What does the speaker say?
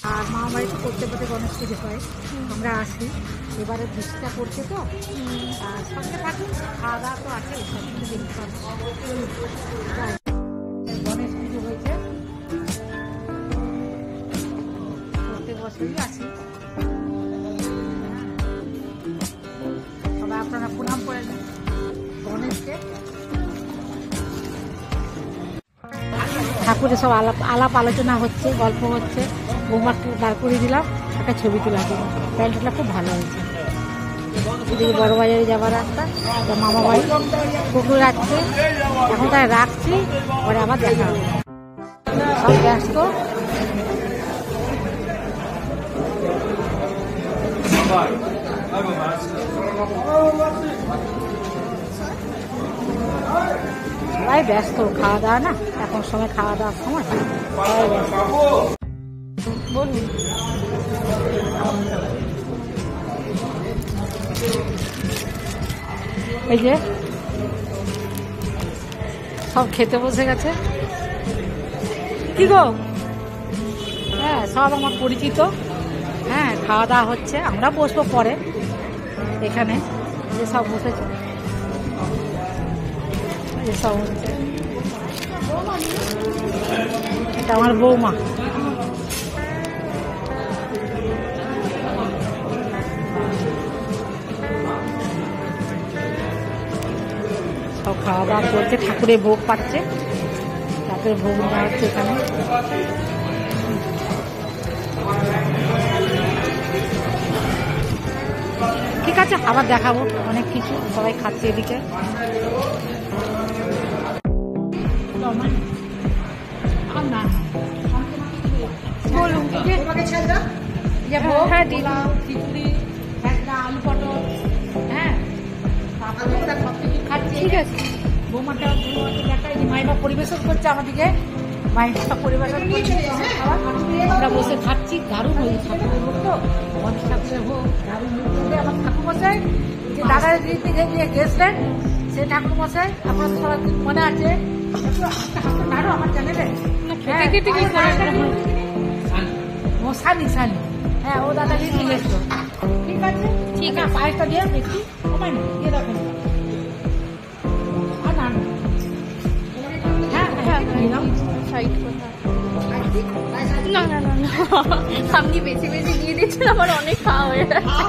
আর মামা বাড়িতে করতে করতে গণেশ পুজো হয়, আমরা আসি। এবারে বৃষ্টিটা পড়ছে তো, আর সঙ্গে থাকুন, খাওয়া দাওয়া তো আছে, সব কিছু দেখতে পাবো। গণেশ পুজো হয়েছে, প্রত্যেক বছরই আসি। তবে আপনারা প্রণাম করে নেন গণেশকে। ঠাকুরের সব আলাপ আলোচনা হচ্ছে, গল্প হচ্ছে। বৌমাকে দাঁড় করিয়ে দিলাম, একটা ছবি তোলা দিল। প্যান্টটা খুব ভালো হয়েছে। এদিকে বড় বাজারে যাবার রাস্তা, মামা বাড়ি কুকুর রাখছে। এখন তাই রাখছি, পরে আবার দেখা হবে। সব ব্যস্ত। সবাই ব্যস্ত, খাওয়া দাওয়া না, এখন সময় খাওয়া দাওয়ার সময়, সবাই ব্যস্ত। বলুন, এই যে সব খেতে বসে গেছে। কি গো? হ্যাঁ, সব আমার পরিচিত। হ্যাঁ, খাওয়া দাওয়া হচ্ছে, আমরা বসবো পরে। এখানে যে সব বসেছে, সব হচ্ছে। এটা আমার বৌমা। সব খাওয়া দাওয়া করছে, ঠাকুরের ভোগ পাচ্ছে, তারপরে ভোগ নেওয়া হচ্ছে এখানে। ঠিক আছে, আবার দেখাবো অনেক কিছু। সবাই খাচ্ছে এদিকে। আলু পটল, হ্যাঁ, ঠিক আছে। বৌমাটা দেখাই, মাইমা পরিবেশন করছে আমাদেরকে। মাইমা পরিবেশন করছে, আমরা বসে খাচ্ছি। দারুণ হয়েছে ঠাকুরের ভোগ তো, অনেক ঠাকুরের ভোগ দারুণ হয়েছে। আমার ঠাকুর মশাই যে দাদার দিকে নিয়ে গেছিলেন, সে ঠাকুর মশাই আপনার সবার মনে আছে। আরো আমার চ্যানেলে সানি সানি, হ্যাঁ, ও দাদা দিয়ে নিয়ে এসছো। ঠিক আছে, ঠিক আছে, পায়েসটা দিয়ে দেখি কমাই না, দিয়ে রাখুন। না না না, আপনি বেশি বেশি দিয়ে দিচ্ছেন, আমার অনেক খাওয়া হয়ে যাচ্ছে।